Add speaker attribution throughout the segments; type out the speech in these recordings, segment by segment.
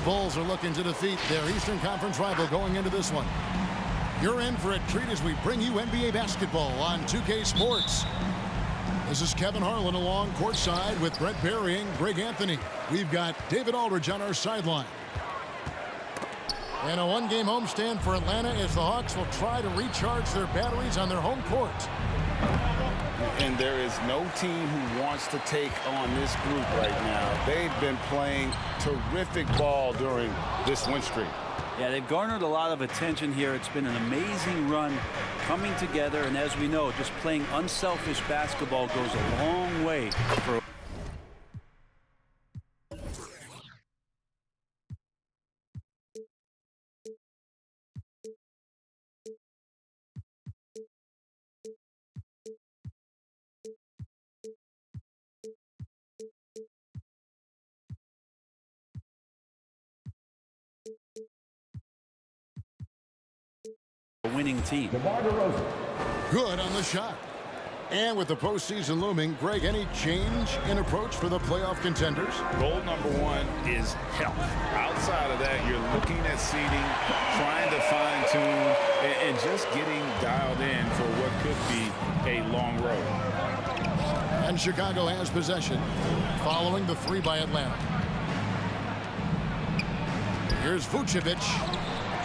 Speaker 1: Bulls are looking to defeat their Eastern Conference rival going into this one. You're in for a treat as we bring you NBA basketball on 2K Sports. This is Kevin Harlan along courtside with Brett Berry and Greg Anthony. We've got David Aldridge on our sideline. And a one-game homestand for Atlanta as the Hawks will try to recharge their batteries on their home court.
Speaker 2: And there is no team who wants to take on this group right now. They've been playing terrific ball during this win streak.
Speaker 3: Yeah, they've garnered a lot of attention here. It's been an amazing run coming together. And as we know, just playing unselfish basketball goes a long way for winning team.
Speaker 1: Good on the shot. And with the postseason looming, Greg, any change in approach for the playoff contenders?
Speaker 2: Goal number one is health. Outside of that, you're looking at seeding, trying to fine-tune, and just getting dialed in for what could be a long road.
Speaker 1: And Chicago has possession following the three by Atlanta. Here's Vucevic.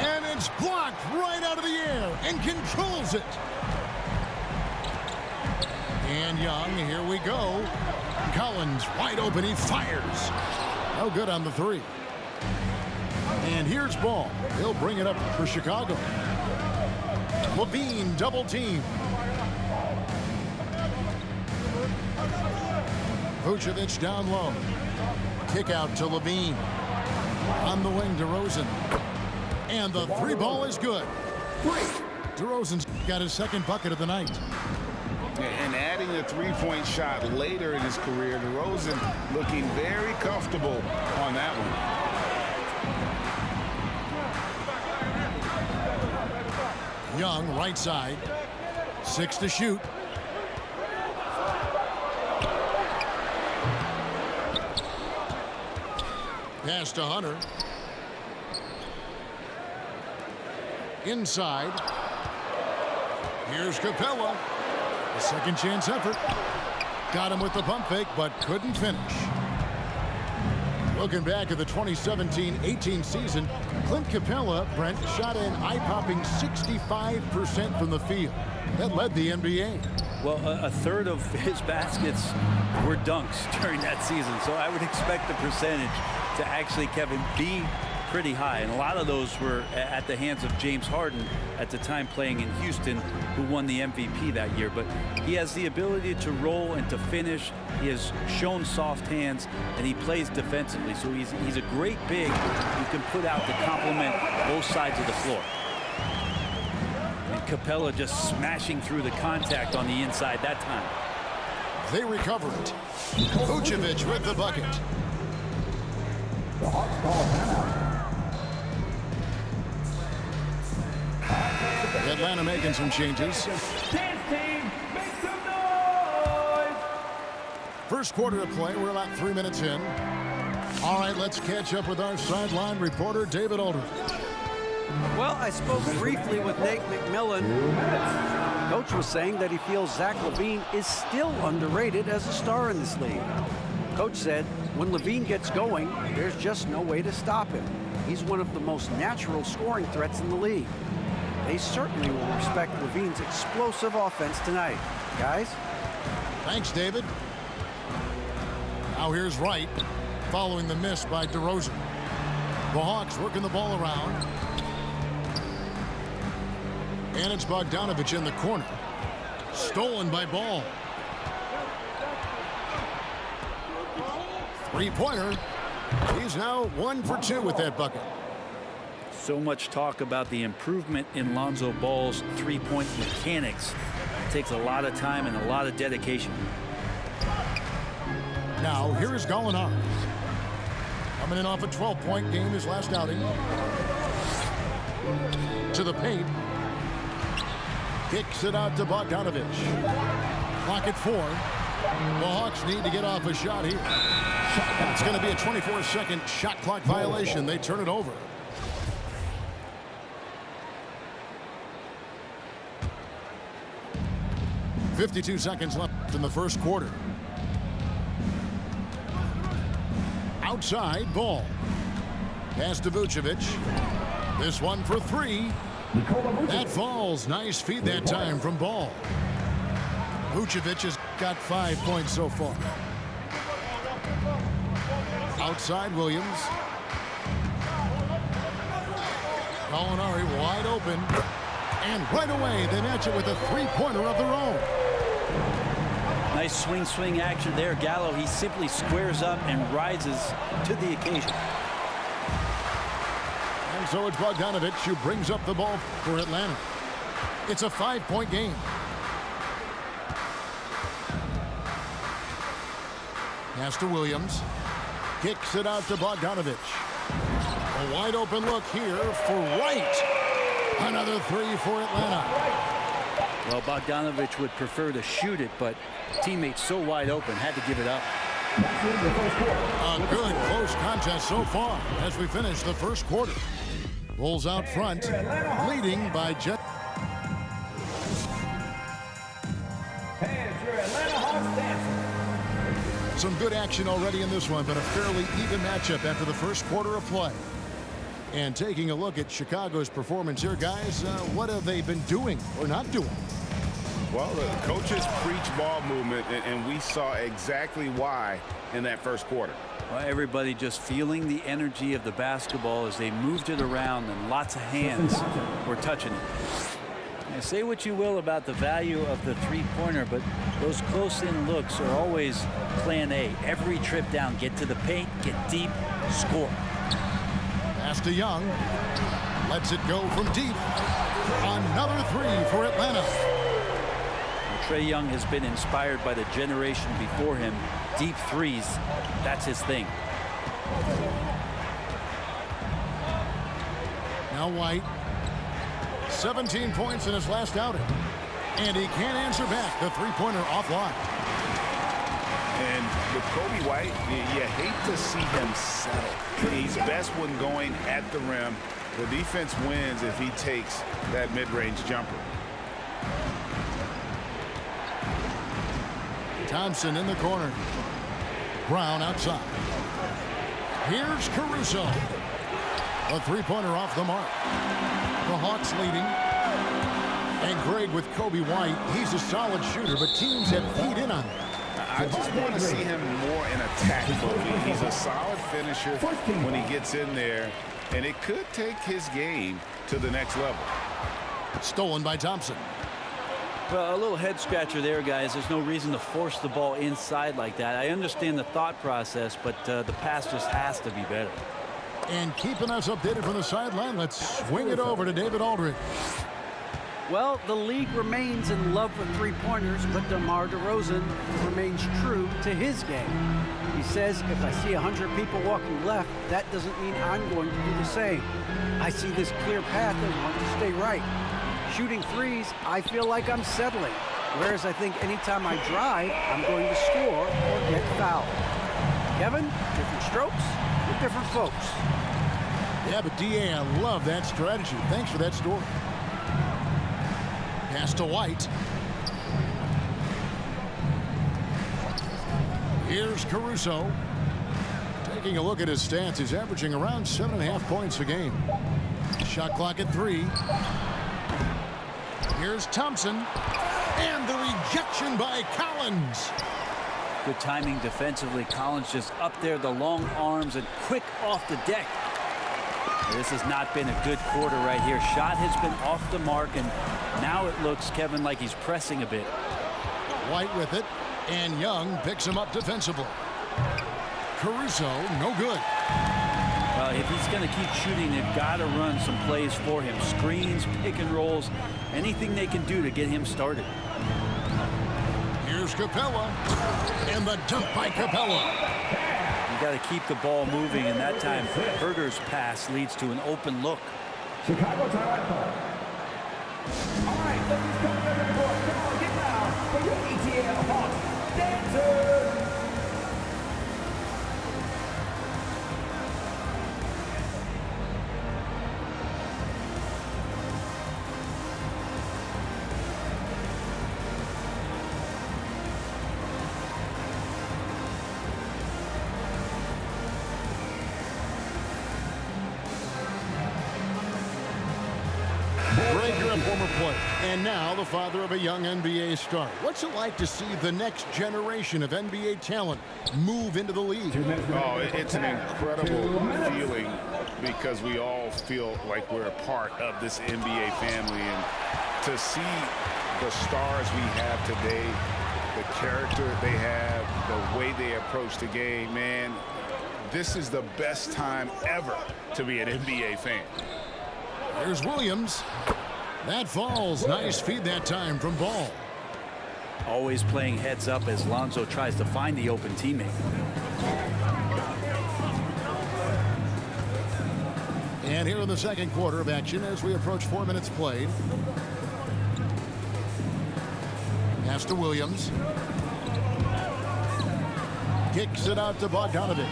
Speaker 1: And it's blocked right out of the air and controls it. And Young, here we go. Collins wide open, he fires. No good on the three. And here's Ball. He'll bring it up for Chicago. Levine double team. Vucevic down low. Kick out to Levine. On the wing, DeRozan. And the three ball is good. DeRozan's got his second bucket of the night.
Speaker 2: And adding a three-point shot later in his career, DeRozan looking very comfortable on that one.
Speaker 1: Young, right side. 6 to shoot. Pass to Hunter. Inside. Here's Capella. A second chance effort. Got him with the pump fake, but couldn't finish. Looking back at the 2017-18 season, Clint Capella, Brent, shot an eye-popping 65% from the field. That led the NBA.
Speaker 3: Well, a third of his baskets were dunks during that season, so I would expect the percentage to actually, Kevin, be pretty high, and a lot of those were at the hands of James Harden at the time playing in Houston, who won the MVP that year. But he has the ability to roll and to finish. He has shown soft hands, and he plays defensively, so he's a great big who can put out to complement both sides of the floor. And Capella just smashing through the contact on the inside that time.
Speaker 1: They recover it. Vucevic with the bucket. Atlanta making some changes. First quarter of play. We're about 3 minutes in. All right, let's catch up with our sideline reporter, David Aldridge.
Speaker 4: Well, I spoke briefly with Nate McMillan. Coach was saying that he feels Zach LaVine is still underrated as a star in this league. Coach said when LaVine gets going, there's just no way to stop him. He's one of the most natural scoring threats in the league. They certainly will respect LaVine's explosive offense tonight. Guys?
Speaker 1: Thanks, David. Now here's Wright, following the miss by DeRozan. The Hawks working the ball around. And it's Bogdanovich in the corner. Stolen by Ball. Three-pointer. He's now 1 for 2 with that bucket.
Speaker 3: So much talk about the improvement in Lonzo Ball's three-point mechanics. It takes a lot of time and a lot of dedication.
Speaker 1: Now, here is Gallinari. Coming in off a 12-point game his last outing. To the paint. Kicks it out to Bogdanovich. Clock at 4. The Hawks need to get off a shot here. It's going to be a 24-second shot clock violation. They turn it over. .52 seconds left in the first quarter. Outside ball. Pass to Vucevic. This one for three. That falls. Nice feed that time from Ball. Vucevic has got 5 points so far. Outside Williams. Gallinari wide open. And right away they match it with a three-pointer of their own.
Speaker 3: Nice swing action there. Gallo, he simply squares up and rises to the occasion.
Speaker 1: And so it's Bogdanovic who brings up the ball for Atlanta. It's a 5-point game. Pass to Williams. Kicks it out to Bogdanovic. A wide open look here for Wright. Another three for Atlanta.
Speaker 3: Well, Bogdanovic would prefer to shoot it, but teammates so wide open, had to give it up.
Speaker 1: A good close contest so far as we finish the first quarter. Bulls out front, leading by just. Some good action already in this one, but a fairly even matchup after the first quarter of play. And taking a look at Chicago's performance here, guys, what have they been doing or not doing?
Speaker 2: Well, the coaches preach ball movement, and we saw exactly why in that first quarter.
Speaker 3: Well, everybody just feeling the energy of the basketball as they moved it around, and lots of hands were touching it. Now, say what you will about the value of the three-pointer, but those close-in looks are always plan A. Every trip down, get to the paint, get deep, score.
Speaker 1: Pass to Young. Lets it go from deep. Another three for Atlanta.
Speaker 3: Trae Young has been inspired by the generation before him. Deep threes, that's his thing.
Speaker 1: Now White. 17 points in his last outing. And he can't answer back. The three-pointer offline.
Speaker 2: And with Kobe White, you hate to see him settle. He's best when going at the rim. The defense wins if he takes that mid-range jumper.
Speaker 1: Thompson in the corner. Brown outside. Here's Caruso. A three-pointer off the mark. The Hawks leading. And Greg with Kobe White, he's a solid shooter, but teams have keyed in on him.
Speaker 2: I just want to see him more in attack mode. He's a solid finisher when he gets in there, and it could take his game to the next level.
Speaker 1: Stolen by Thompson.
Speaker 3: Well, a little head scratcher there, guys. There's no reason to force the ball inside like that. I understand the thought process, but the pass just has to be better.
Speaker 1: And keeping us updated from the sideline, let's swing it over to David Aldridge.
Speaker 4: Well, the league remains in love with three-pointers, but DeMar DeRozan remains true to his game. He says, if I see 100 people walking left, that doesn't mean I'm going to do the same. I see this clear path and want to stay right. Shooting threes, I feel like I'm settling. Whereas I think anytime I drive, I'm going to score or get fouled. Kevin, different strokes with different folks.
Speaker 1: Yeah, but D.A., I love that strategy. Thanks for that story. Pass to White. Here's Caruso. Taking a look at his stats, he's averaging around 7.5 points a game. Shot clock at 3. Here's Thompson. And the rejection by Collins.
Speaker 3: Good timing defensively. Collins just up there, the long arms, and quick off the deck. This has not been a good quarter right here. Shot has been off the mark, and now it looks, Kevin, like he's pressing a bit.
Speaker 1: White with it, and Young picks him up defensively. Caruso, no good.
Speaker 3: If he's going to keep shooting, they've got to run some plays for him. Screens, pick and rolls, anything they can do to get him started.
Speaker 1: Here's Capella, and the dunk by Capella.
Speaker 3: You got to keep the ball moving, and that time Herder's pass leads to an open look.
Speaker 5: Chicago timeout call. All right, let's come to the court. Come on, get down for your ETL Hawks.
Speaker 1: Greg, you're a former player, and now the father of a young NBA star. What's it like to see the next generation of NBA talent move into the league?
Speaker 2: Oh, it's an incredible feeling because we all feel like we're a part of this NBA family. And to see the stars we have today, the character they have, the way they approach the game, man, this is the best time ever to be an NBA fan.
Speaker 1: Here's Williams. That falls. Nice feed that time from Ball.
Speaker 3: Always playing heads up as Lonzo tries to find the open teammate.
Speaker 1: And here in the second quarter of action as we approach 4 minutes played. Pass to Williams. Kicks it out to Bogdanovich.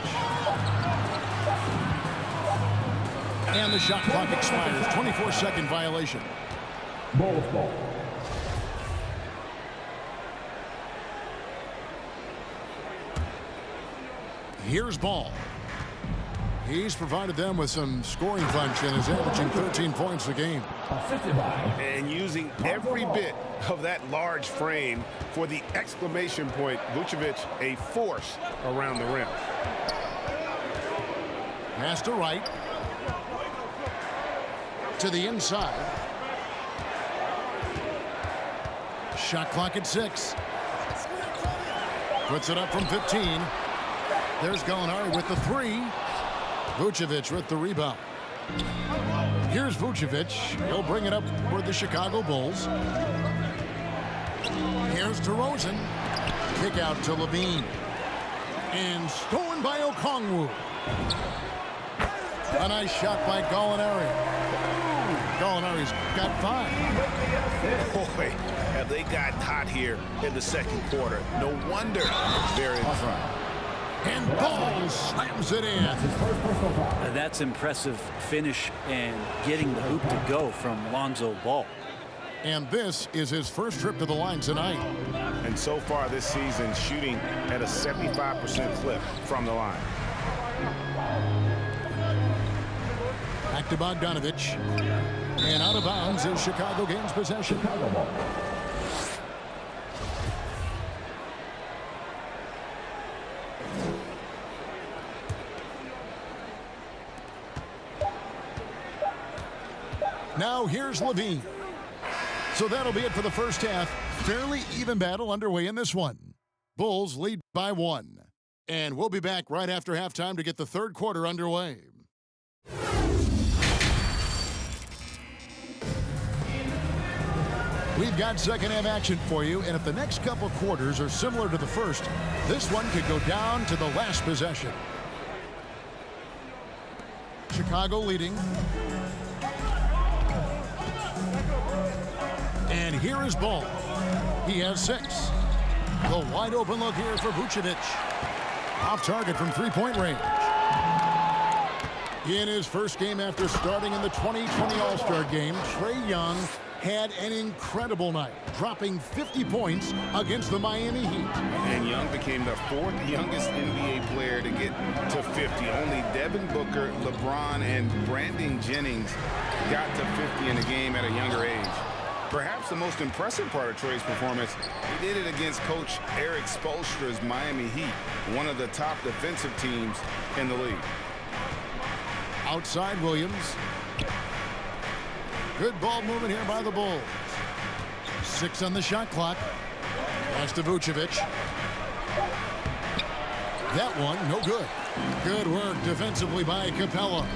Speaker 1: And the shot clock expires. 24-second violation.
Speaker 5: Bulls ball.
Speaker 1: Here's Ball. He's provided them with some scoring punch and is averaging 13 points a game.
Speaker 2: And using every bit of that large frame for the exclamation point, Vucevic a force around the rim.
Speaker 1: Pass to Wright. To the inside. Shot clock at 6. Puts it up from 15. There's Gallinari with the 3. Vucevic with the rebound. Here's Vucevic. He'll bring it up for the Chicago Bulls. Here's DeRozan. Kick out to Levine. And stolen by Okongwu. A nice shot by Gallinari. Gallinari's got 5.
Speaker 2: Boy, have they gotten hot here in the second quarter. No wonder they're in front.
Speaker 1: And Ball slams it in.
Speaker 3: That's impressive finish and getting the hoop to go from Lonzo Ball.
Speaker 1: And this is his first trip to the line tonight.
Speaker 2: And so far this season, shooting at a 75% clip from the line.
Speaker 1: Back to Bogdanovich. And out of bounds as Chicago gains possession. Now here's Levine. So that'll be it for the first half. Fairly even battle underway in this one. Bulls lead by 1. And we'll be back right after halftime to get the third quarter underway. We've got second half action for you, and if the next couple quarters are similar to the first, this one could go down to the last possession. Chicago leading. And here is Ball. He has 6. The wide open look here for Vucevic. Off target from three-point range. In his first game after starting in the 2020 All-Star game, Trae Young had an incredible night, dropping 50 points against the Miami Heat.
Speaker 2: And Young became the 4th youngest NBA player to get to 50. Only Devin Booker, LeBron, and Brandon Jennings got to 50 in the game at a younger age. Perhaps the most impressive part of Trae's performance, he did it against Coach Eric Spoelstra's Miami Heat, one of the top defensive teams in the league.
Speaker 1: Outside Williams. Good ball movement here by the Bulls. 6 on the shot clock. Pass to Vucevic. That one, no good. Good work defensively by Capella.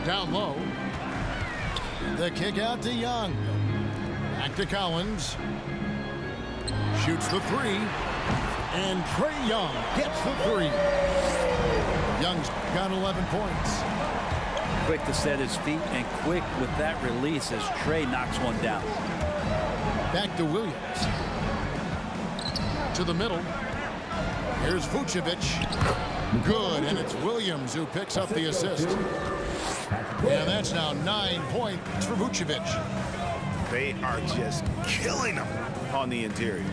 Speaker 1: Down low. The kick out to Young. Back to Collins. Shoots the 3. And Trae Young gets the 3. Young's got 11 points.
Speaker 3: Quick to set his feet and quick with that release as Trae knocks one down.
Speaker 1: Back to Williams. to the middle. Here's Vucevic. Good, and it's Williams who picks up the assist. And that's now 9 points for Vucevic.
Speaker 2: They are just killing them on the interior.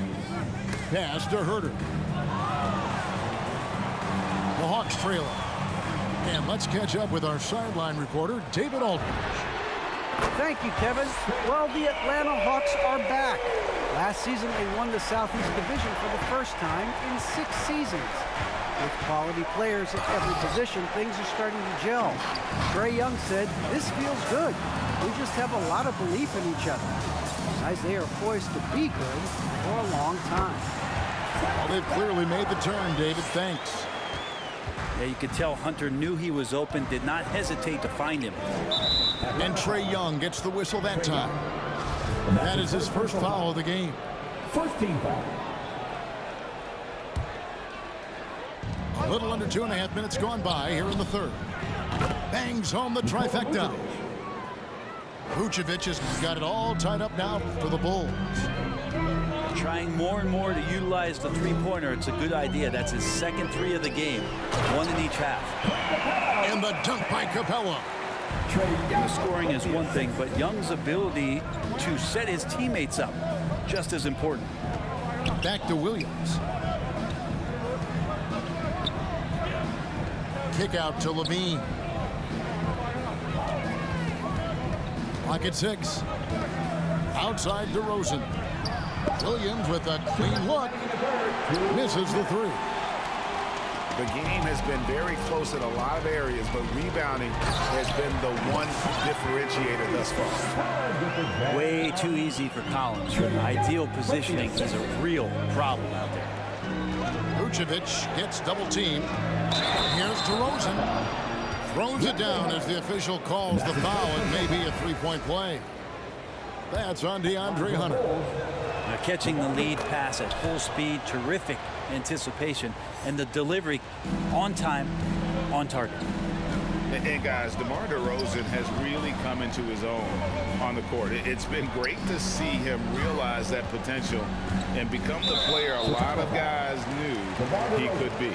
Speaker 1: Pass to Herter. The Hawks trail it. And let's catch up with our sideline reporter, David Aldridge.
Speaker 4: Thank you, Kevin. Well, the Atlanta Hawks are back. Last season, they won the Southeast Division for the first time in 6 seasons. With quality players at every position, things are starting to gel. Trae Young said, "This feels good. We just have a lot of belief in each other." Guys, they are poised to be good for a long time.
Speaker 1: Well, they've clearly made the turn, David. Thanks.
Speaker 3: Yeah, you could tell Hunter knew he was open, did not hesitate to find him.
Speaker 1: And Trae Young gets the whistle that time. That is his first foul of the game.
Speaker 5: First team foul.
Speaker 1: A little under 2.5 minutes gone by here in the third. Bangs home the trifecta. Vucevic has got it all tied up now for the Bulls.
Speaker 3: Trying more and more to utilize the three-pointer. It's a good idea. That's his second 3 of the game. 1 in each half.
Speaker 1: And the dunk by Capella.
Speaker 3: The scoring is one thing, but Young's ability to set his teammates up, just as important.
Speaker 1: Back to Williams. Kick out to Levine. Clock at 6. Outside to Rosen. Williams with a clean look. Misses the 3.
Speaker 2: The game has been very close in a lot of areas, but rebounding has been the one differentiator thus far.
Speaker 3: Way too easy for Collins. Ideal positioning is a real problem out there.
Speaker 1: Vucevic gets double teamed. Here's DeRozan. Throws it down as the official calls the foul. It may be a 3-point play. That's on DeAndre Hunter.
Speaker 3: Now catching the lead pass at full speed, terrific anticipation, and the delivery on time, on target.
Speaker 2: And guys, DeMar DeRozan has really come into his own on the court. It's been great to see him realize that potential and become the player a lot of guys knew he could be.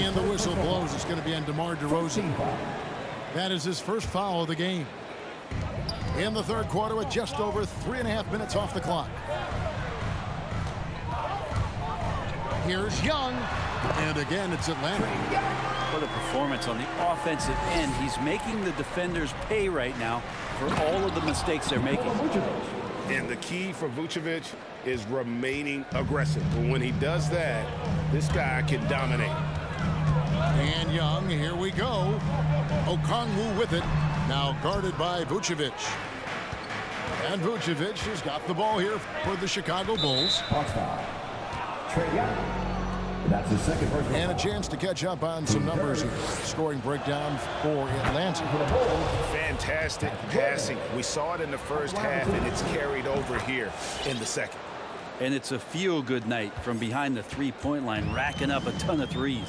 Speaker 1: And the whistle blows. It's going to be on DeMar DeRozan. That is his first foul of the game. In the third quarter with just over 3.5 minutes off the clock. Here's Young. And again, it's Atlanta.
Speaker 3: What a performance on the offensive end. He's making the defenders pay right now for all of the mistakes they're making.
Speaker 2: And the key for Vucevic is remaining aggressive. But when he does that, this guy can dominate.
Speaker 1: And Young, here we go. Okongwu with it. Now guarded by Vucevic. And Vucevic has got the ball here for the Chicago Bulls.
Speaker 5: Trae Young. That's his second personal
Speaker 1: And a chance to catch up on some numbers here. Scoring breakdown for Atlanta.
Speaker 2: Fantastic passing. We saw it in the first half, and it's carried over here in the second.
Speaker 3: And it's a feel-good night from behind the three-point line, racking up a ton of threes.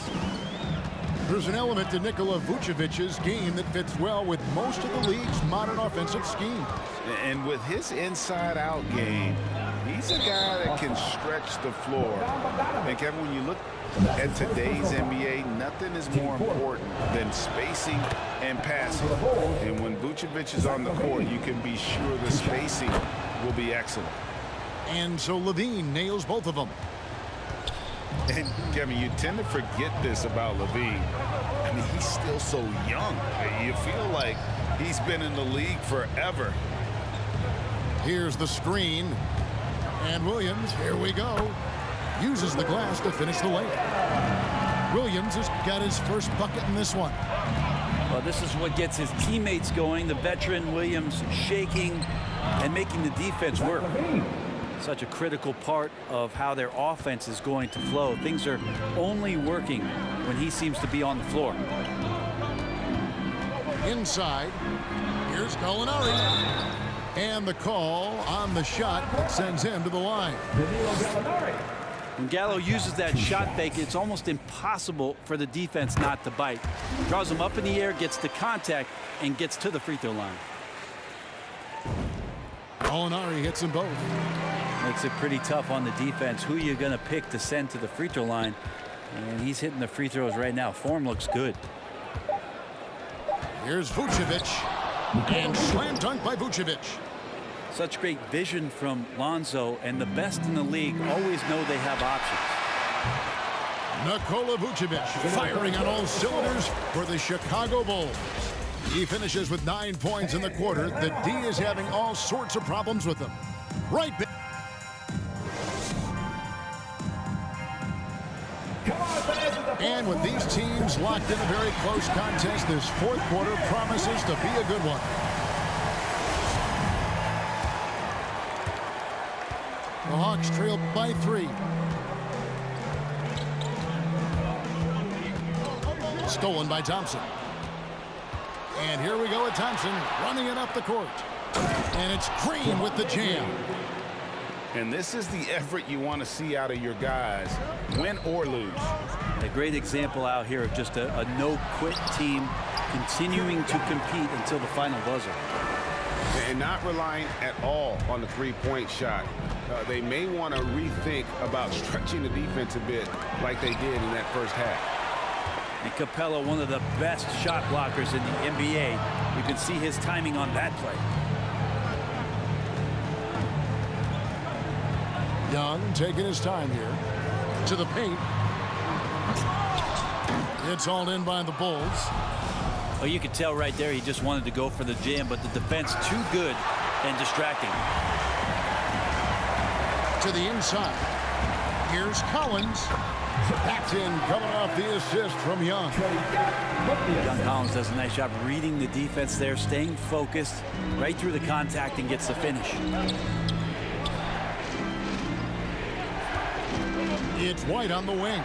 Speaker 1: There's an element to Nikola Vucevic's game that fits well with most of the league's modern offensive schemes.
Speaker 2: And with his inside-out game, he's a guy that can stretch the floor. And Kevin, when you look at today's NBA, nothing is more important than spacing and passing. And when Vucevic is on the court, you can be sure the spacing will be excellent.
Speaker 1: And so Levine nails both of them.
Speaker 2: And Kevin, you tend to forget this about Levine. I mean, he's still so young. You feel like he's been in the league forever.
Speaker 1: Here's the screen. And Williams, here we go, uses the glass to finish the layup. Williams has got his first bucket in this one.
Speaker 3: Well, this is what gets his teammates going. The veteran Williams shaking and making the defense work. Such a critical part of how their offense is going to flow. Things are only working when he seems to be on the floor.
Speaker 1: Inside, here's Gallinari. And the call on the shot that sends him to the line.
Speaker 3: When Gallo uses that shot fake, it's almost impossible for the defense not to bite. Draws him up in the air, gets the contact, and gets to the free throw line.
Speaker 1: Gallinari hits them both.
Speaker 3: Makes it pretty tough on the defense. Who you're going to pick to send to the free throw line. And he's hitting the free throws right now. Form looks good.
Speaker 1: Here's Vucevic. And slam dunk by Vucevic.
Speaker 3: Such great vision from Lonzo, and the best in the league always know they have options.
Speaker 1: Nikola Vucevic firing on all cylinders for the Chicago Bulls. He finishes with 9 points in the quarter. The D is having all sorts of problems with him. Right back. And with these teams locked in a very close contest, this fourth quarter promises to be a good one. The Hawks trail by 3. Stolen by Thompson. And here we go with Thompson running it up the court. And it's Green with the jam.
Speaker 2: And this is the effort you want to see out of your guys, win or lose.
Speaker 3: A great example out here of just a no-quit team continuing to compete until the final buzzer.
Speaker 6: And not relying at all on the three-point shot. They may want to rethink about stretching the defense a bit like they did in that first half.
Speaker 3: And Capella, one of the best shot blockers in the NBA. You can see his timing on that play.
Speaker 1: Young taking his time here. To the paint. It's hauled in by the Bulls.
Speaker 3: Well, you could tell right there he just wanted to go for the jam, but the defense too good and distracting.
Speaker 1: To the inside. Here's Collins. Backed in, coming off the assist from Young.
Speaker 3: Young Collins does a nice job reading the defense there, staying focused right through the contact and gets the finish.
Speaker 1: It's White on the wing.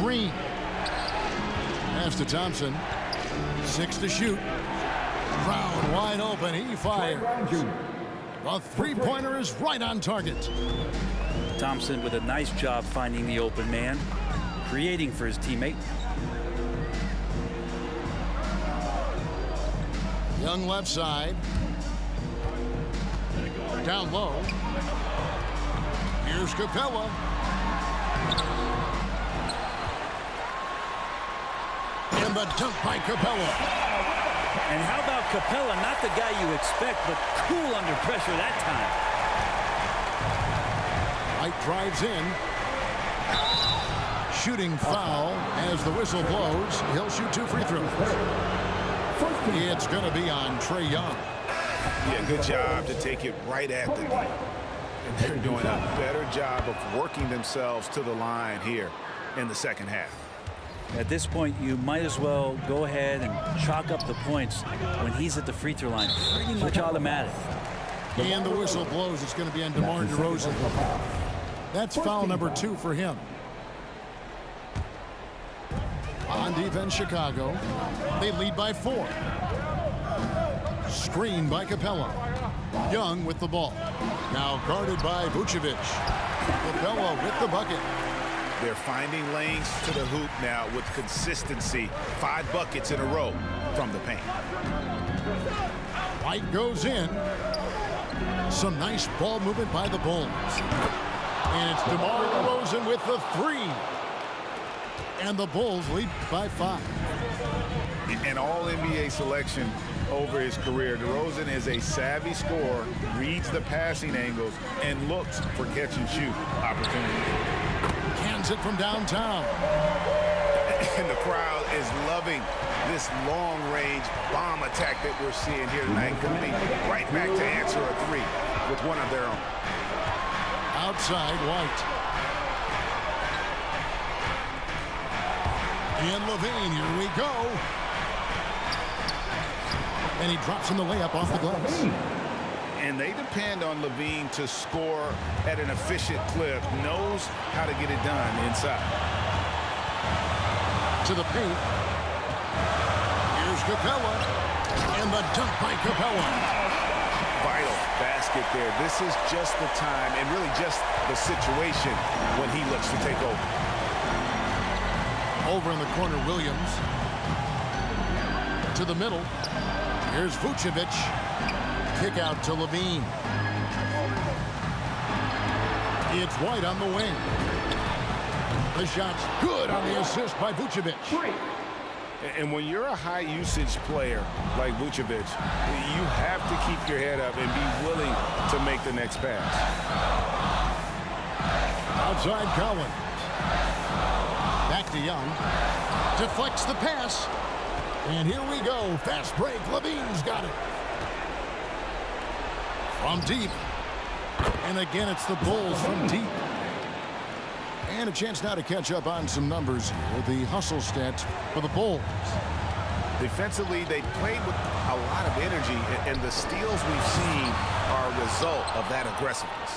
Speaker 1: Green. Pass to Thompson. 6 to shoot. Brown wide open. He fires. The three-pointer is right on target.
Speaker 3: Thompson with a nice job finding the open man, creating for his teammate.
Speaker 1: Young left side. Down low. Here's Capella. And the dunk by Capella.
Speaker 3: And how about Capella? Not the guy you expect, but cool under pressure that time.
Speaker 1: White drives in. Shooting foul as the whistle blows. He'll shoot 2 free throws. It's going to be on Trae Young.
Speaker 2: Yeah, good job to take it right at the knee. And they're doing a better job of working themselves to the line here in the second half.
Speaker 3: At this point, you might as well go ahead and chalk up the points when he's at the free throw line. Pretty much automatic.
Speaker 1: And the whistle blows. It's going to be on DeMar DeRozan. That's foul number 2 for him. On defense, Chicago. They lead by 4. Screen by Capella. Young with the ball. Now guarded by Vucevic. Capella with the bucket.
Speaker 2: They're finding lanes to the hoop now with consistency. 5 buckets in a row from the paint.
Speaker 1: White goes in. Some nice ball movement by the Bulls. And it's DeMar DeRozan with the 3. And the Bulls lead by 5.
Speaker 2: An all-NBA selection over his career. DeRozan is a savvy scorer, reads the passing angles, and looks for catch-and-shoot opportunities.
Speaker 1: Cans it from downtown.
Speaker 2: And the crowd is loving this long-range bomb attack that we're seeing here tonight, coming right back to answer a 3 with one of their own.
Speaker 1: Outside, White. And Levine, here we go. And he drops in the layup off the glass.
Speaker 2: And they depend on Levine to score at an efficient clip, knows how to get it done inside.
Speaker 1: To the paint. Here's Capella. And the dunk by Capella.
Speaker 2: Vital basket there. This is just the time and really just the situation when he looks to take over.
Speaker 1: Over in the corner, Williams. To the middle. Here's Vucevic. Kick out to Levine. It's White on the wing. The shot's good on the assist by Vucevic.
Speaker 2: And when you're a high-usage player like Vucevic, you have to keep your head up and be willing to make the next pass.
Speaker 1: Outside Collins. Back to Young. Deflects the pass. And here we go. Fast break. Levine's got it. From deep. And again, it's the Bulls from deep. And a chance now to catch up on some numbers here. The hustle stats for the Bulls.
Speaker 2: Defensively, they played with a lot of energy, and the steals we've seen are a result of that aggressiveness.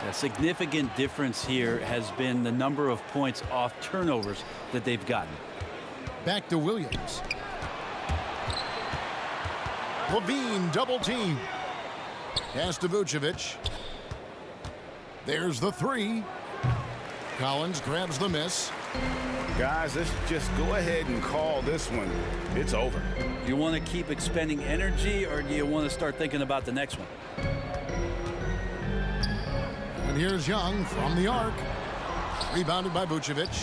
Speaker 3: A significant difference here has been the number of points off turnovers that they've gotten.
Speaker 1: Back to Williams. Levine double team. Pass to Vucevic. There's the three. Collins grabs the miss.
Speaker 2: Guys, let's just go ahead and call this one. It's over.
Speaker 3: Do you want to keep expending energy, or do you want to start thinking about the next one?
Speaker 1: And here's Young from the arc. Rebounded by Vucevic.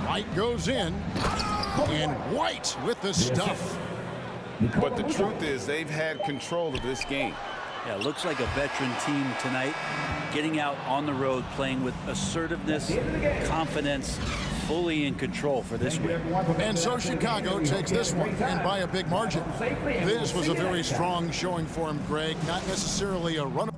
Speaker 1: White goes in. And White with the stuff.
Speaker 2: But the truth is, they've had control of this game.
Speaker 3: Yeah, it looks like a veteran team tonight, getting out on the road, playing with assertiveness, confidence, fully in control for this win.
Speaker 1: And so Chicago takes this one, and by a big margin. This was a very strong showing for him, Greg. Not necessarily a run